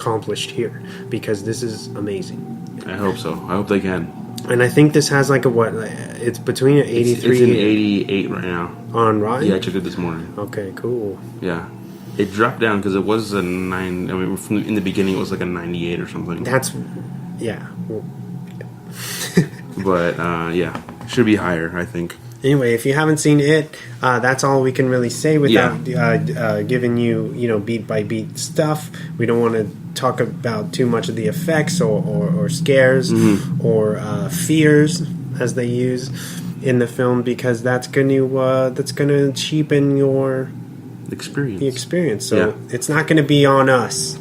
accomplished here, because this is amazing. I hope so. I hope they can. And I think this has like a what? It's between an 83. It's in 88 right now. On Rotten? Yeah, I checked it this morning. Okay, cool. Yeah. It dropped down because it was a 9. I mean, in the beginning, it was like a 98 or something. That's. Yeah. But, yeah. Should be higher, I think. Anyway, if you haven't seen it, that's all we can really say without giving you, beat by beat stuff. We don't want to talk about too much of the effects or scares or fears, as they use in the film, because that's going to cheapen the experience. So it's not going to be on us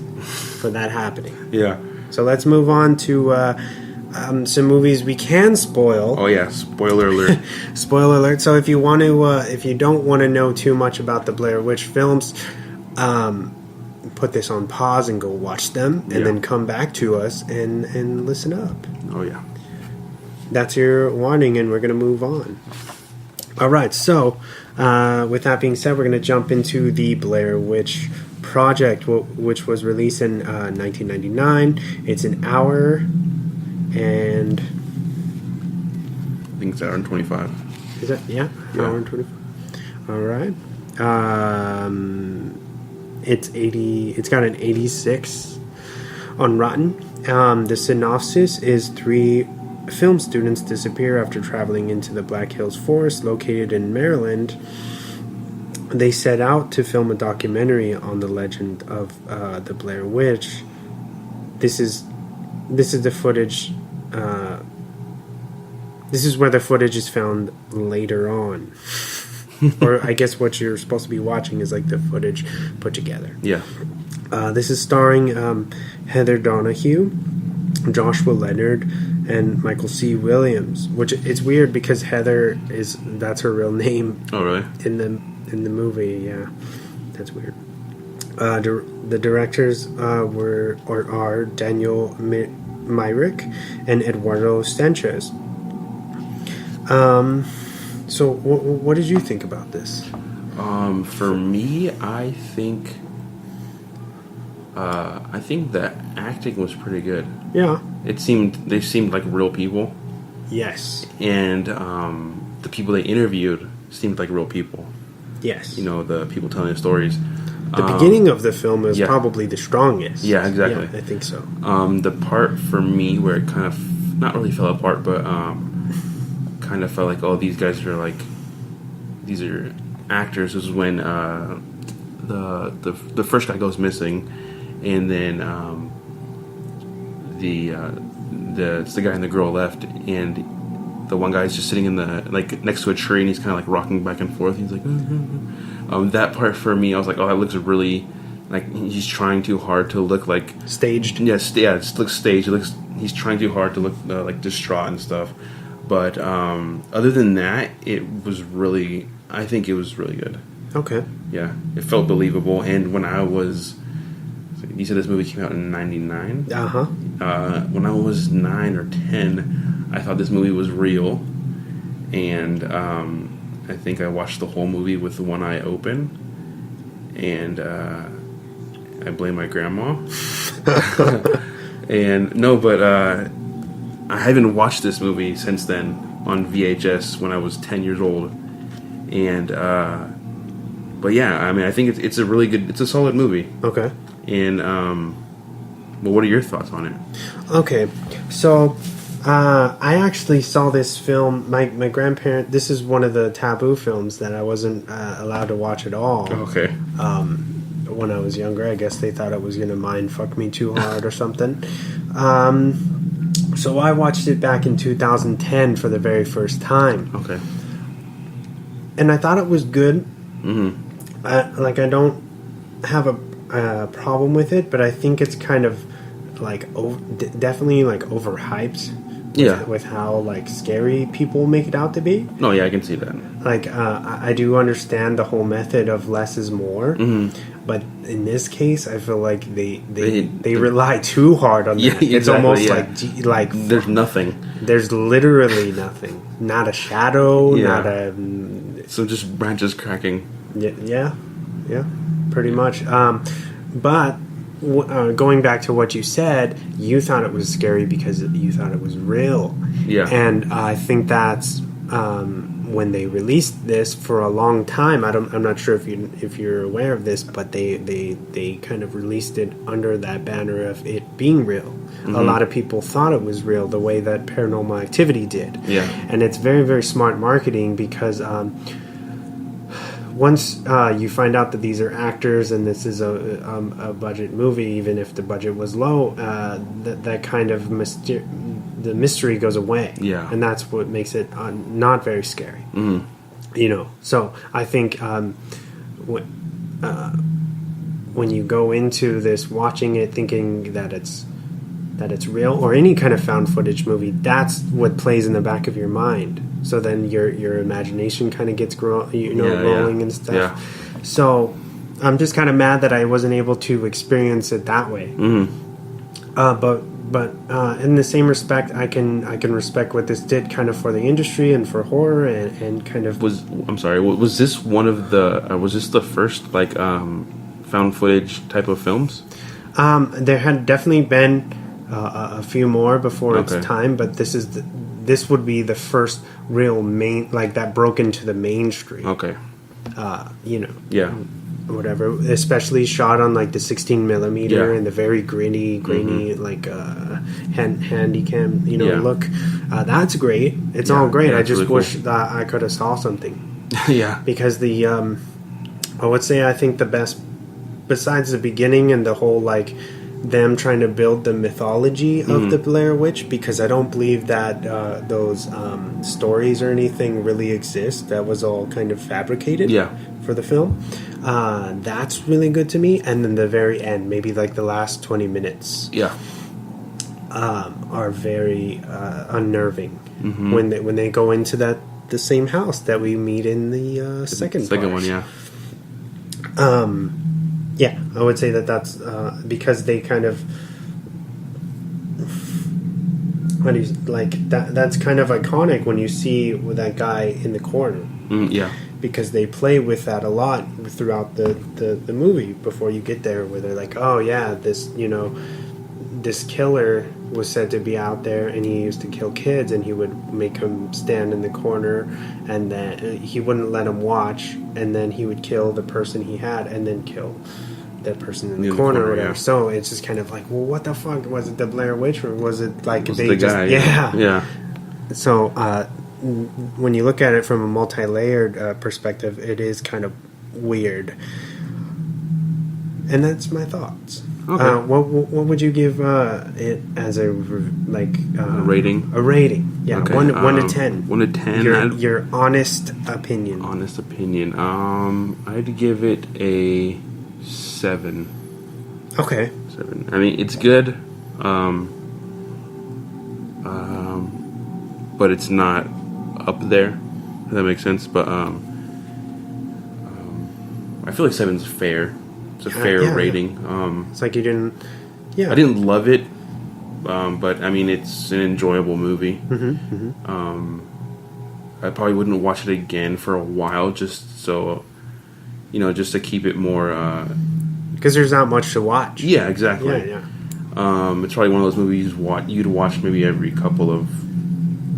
for that happening. Yeah. So let's move on to some movies we can spoil. Oh yeah, spoiler alert! Spoiler alert! So if you want to, if you don't want to know too much about the Blair Witch films, put this on pause and go watch them, and then come back to us and listen up. Oh yeah, that's your warning, and we're gonna move on. All right. So with that being said, we're gonna jump into the Blair Witch Project, which was released in 1999. It's an hour. And I think it's hour and 25. Is that hour and 25? All right. It's 80. It's got an 86 on Rotten. The synopsis is 3 film students disappear after traveling into the Black Hills Forest located in Maryland. They set out to film a documentary on the legend of the Blair Witch. This is the footage. This is where the footage is found later on. Or I guess what you're supposed to be watching is like the footage put together. Yeah. This is starring Heather Donahue, Joshua Leonard, and Michael C. Williams. Which it's weird because Heather that's her real name. Oh really? In the movie, yeah. That's weird. The directors are Daniel Myrick and Eduardo Sanchez. So what did you think about this? For me, I think the acting was pretty good. Yeah. They seemed like real people. Yes. And the people they interviewed seemed like real people. Yes. The people telling the stories. The beginning of the film is probably the strongest. Yeah, exactly. Yeah, I think so. The part for me where it kind of not really fell apart, but kind of felt like, oh, these guys are these are actors. Is when the first guy goes missing, and then the guy and the girl left, and the one guy's just sitting in the next to a tree, and he's kind of rocking back and forth. He's like, that part for me, I was like, oh, that looks really he's trying too hard to look staged. Yes, yeah, it looks staged. He's trying too hard to look distraught and stuff. But other than that, I think it was really good. Okay. Yeah, it felt believable. And when I was, you said this movie came out in 99? Uh-huh. When I was 9 or 10, I thought this movie was real. And I think I watched the whole movie with one eye open. And I blame my grandma. I haven't watched this movie since then on VHS when I was 10 years old. And, but yeah, I mean, I think it's a really good, it's a solid movie. Okay. And, well, what are your thoughts on it? Okay. So, I actually saw this film, my grandparent, this is one of the taboo films that I wasn't allowed to watch at all. Okay. When I was younger, I guess they thought it was going to mind fuck me too hard or something. So I watched it back in 2010 for the very first time. Okay. And I thought it was good. Mm-hmm. I don't have a problem with it, but I think it's kind of definitely overhyped. With how scary people make it out to be. Oh yeah, I can see that. I do understand the whole method of less is more. Mm-hmm. But in this case, I feel like they rely too hard on that. Yeah, exactly, it's almost there's nothing. There's literally nothing. Not a shadow. Yeah. Not a. So just branches cracking. Yeah, pretty much. But going back to what you said, you thought it was scary because you thought it was real. Yeah. And I think that's when they released this for a long time. I'm not sure if you're aware of this, but they kind of released it under that banner of it being real. Mm-hmm. A lot of people thought it was real, the way that Paranormal Activity did. Yeah. And it's very, very smart marketing because once you find out that these are actors and this is a budget movie, even if the budget was low, that kind of the mystery goes away. Yeah. And that's what makes it not very scary. Mm-hmm. You know, so I think when you go into this watching it thinking that it's real, or any kind of found footage movie, that's what plays in the back of your mind. So then your imagination kind of gets rolling and stuff. Yeah. So I'm just kind of mad that I wasn't able to experience it that way. Mm-hmm. But in the same respect, I can respect what this did kind of for the industry and for horror and kind of was this one of the was this the first like found footage type of films? There had definitely been a few more before its time, but this would be the first real main, like, that broke into the mainstream. Okay. Yeah. Whatever, especially shot on like the 16 millimeter and the very grainy, like handy cam, look. That's great. It's all great. I just really wish that I could have saw something. Yeah. Because the I would say I think the best, besides the beginning and the whole like them trying to build the mythology of the Blair Witch, because I don't believe that those stories or anything really exist. That was all kind of fabricated for the film. That's really good to me. And then the very end, maybe like the last 20 minutes are very unnerving when they go into the same house that we meet in the second one. Yeah, I would say that's because they kind of that's kind of iconic when you see that guy in the corner. Because they play with that a lot throughout the movie before you get there, where they're like, oh yeah, this killer was said to be out there and he used to kill kids, and he would make them stand in the corner, and then he wouldn't let them watch, and then he would kill the person he had and then kill that person in the corner or whatever. So it's just kind of like, well, what the fuck? Was it the Blair Witch, or was it like was the guy? Yeah. So when you look at it from a multi-layered perspective, it is kind of weird, and that's my thoughts. Okay. What would you give it as a rating? A rating, yeah. Okay. 1 to 10. 1 to 10. Your honest opinion. Honest opinion. I'd give it a 7. Okay. 7. I mean, it's good. But it's not up there. If that makes sense. But I feel like 7's fair. It's a fair rating. It's like you didn't. Yeah. I didn't love it, but I mean, it's an enjoyable movie. I probably wouldn't watch it again for a while, just so, just to keep it more. Because there's not much to watch. Yeah, exactly. Yeah. It's probably one of those movies you'd watch maybe every couple of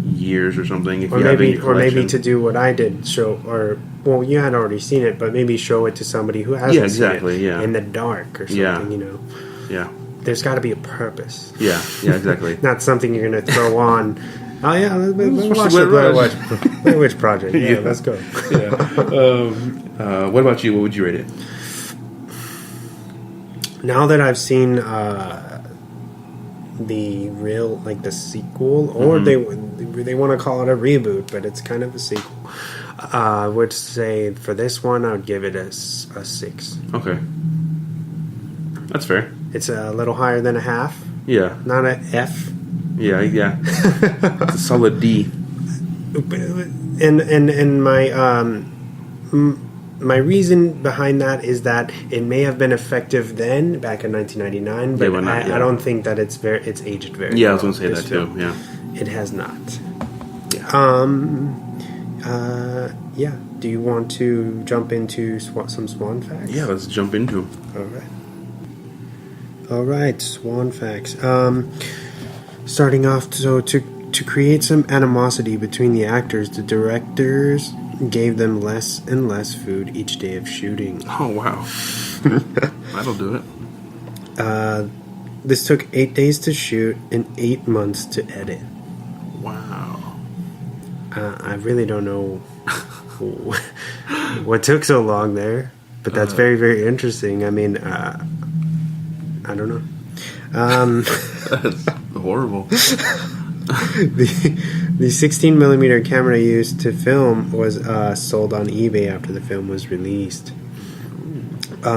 years or something. If maybe to do what I did, you had already seen it, but maybe show it to somebody who hasn't seen it in the dark or something. Yeah. There's got to be a purpose. Yeah, exactly. Not something you're going to throw on. Oh yeah, let's watch the Blair Witch Project. Yeah, let's go. What about you? What would you rate it? Now that I've seen the real, like the sequel, or they want to call it a reboot, but it's kind of a sequel. I would say for this one, I would give it a 6. Okay, that's fair. It's a little higher than a half. Yeah, not an F. Yeah. It's a solid D. And my reason behind that is that it may have been effective then, back in 1999, but I don't think that it's aged very well. Yeah, I was going to say that too. Yeah, it has not. Yeah. Do you want to jump into some Swann facts? Yeah, let's jump into them. All right. All right, Swann facts. Starting off, so to create some animosity between the actors, the directors gave them less and less food each day of shooting. Oh, wow. That'll do it. This took 8 days to shoot and 8 months to edit. Wow. I really don't know what took so long there, but that's very, very interesting. I mean, I don't know. That's horrible. The 16 millimeter camera used to film was sold on eBay after the film was released.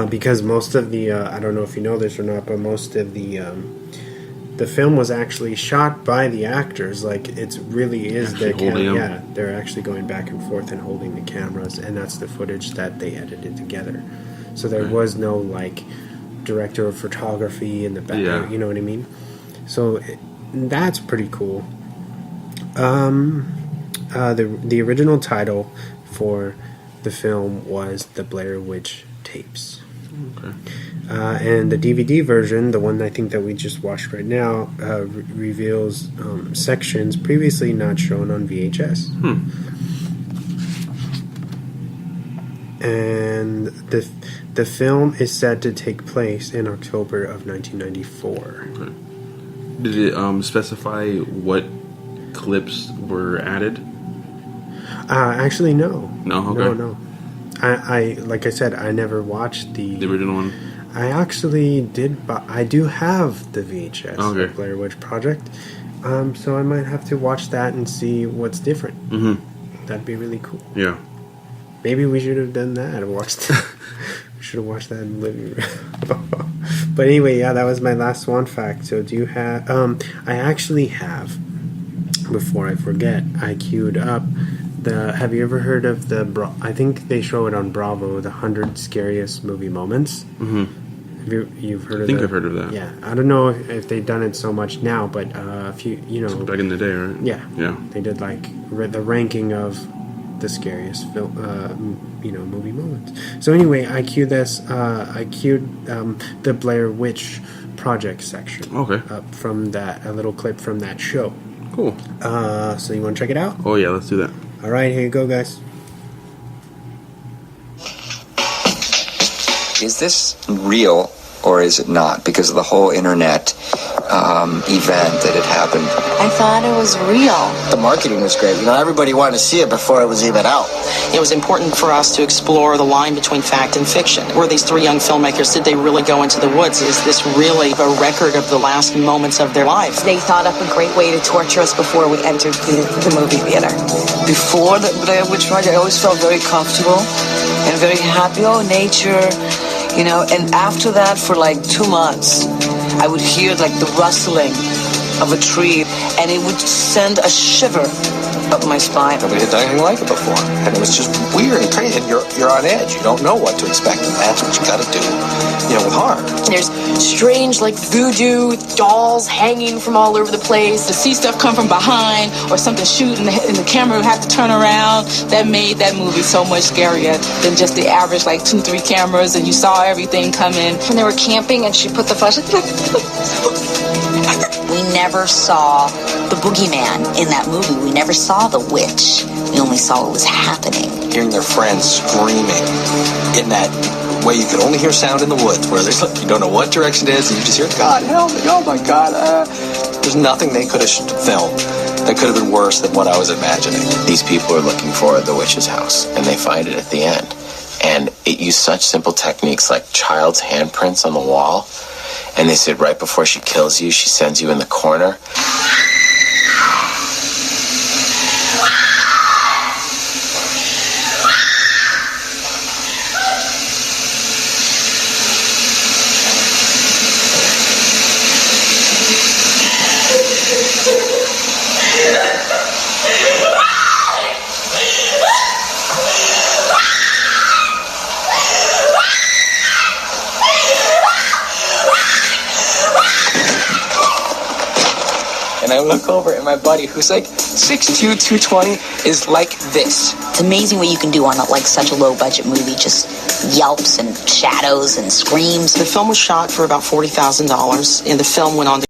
Because most of the I don't know if you know this or not, but most of the film was actually shot by the actors. Like it really is their camera. Yeah, they're actually going back and forth and holding the cameras, and that's the footage that they edited together. So there was no like director of photography in the back. Yeah. You know what I mean? So that's pretty cool. The original title for the film was The Blair Witch Tapes. Okay. And the DVD version, the one I think that we just watched right now, reveals sections previously not shown on VHS. And the film is said to take place in October of 1994. Okay. Did it specify what clips were added? Actually, no. No? Okay. No. I like I said, I never watched the original one. I actually did, but I do have the VHS of Blair Witch Project, so I might have to watch that and see what's different. Mm-hmm. That'd be really cool. Yeah. Maybe we should have done that. We should have watched that in the living room. But anyway, yeah, that was my last Swann fact. So do you have? I actually have. Before I forget, I queued up. Have you ever heard of I think they show it on Bravo, the 100 Scariest Movie Moments. Mm-hmm. You've heard of that? I think I've heard of that. Yeah. I don't know if they've done it so much now, but if you know... Back in the day, right? Yeah. Yeah. They did like the ranking of the scariest movie moments. So anyway, I queued the Blair Witch Project section. Okay. From a little clip from that show. Cool. So you want to check it out? Oh yeah, let's do that. All right, here you go, guys. Is this real or is it not? Because of the whole internet event that had happened. I thought it was real. The marketing was great. Everybody wanted to see it before it was even out. It was important for us to explore the line between fact and fiction. Were these three young filmmakers, did they really go into the woods? Is this really a record of the last moments of their lives? They thought up a great way to torture us before we entered the movie theater. Before the Blair Witch Project, I always felt very comfortable and very happy. Oh, nature, and after that, for like 2 months, I would hear like the rustling of a tree, and it would send a shiver up my spine. Nobody had done anything like it before, and it was just weird and crazy. And you're on edge. You don't know what to expect, and that's what you got to do, with horror. There's strange, like voodoo dolls hanging from all over the place. To see stuff come from behind, or something shooting, and the camera would have to turn around. That made that movie so much scarier than just the average, like 2-3 cameras, and you saw everything come in. When they were camping, and she put the flashlight. We never saw the boogeyman in that movie. We never saw the witch. We only saw what was happening. Hearing their friends screaming in that way you could only hear sound in the woods, where there's you don't know what direction it is, and you just hear, God, help me, oh my God. There's nothing they could have filmed that could have been worse than what I was imagining. These people are looking for the witch's house, and they find it at the end. And it used such simple techniques like child's handprints on the wall. And they said right before she kills you, she sends you in the corner. and I look over, and my buddy, who's like 6'2", 220, is like this. It's amazing what you can do on like such a low-budget movie. Just yelps and shadows and screams. The film was shot for about $40,000, and the film went on to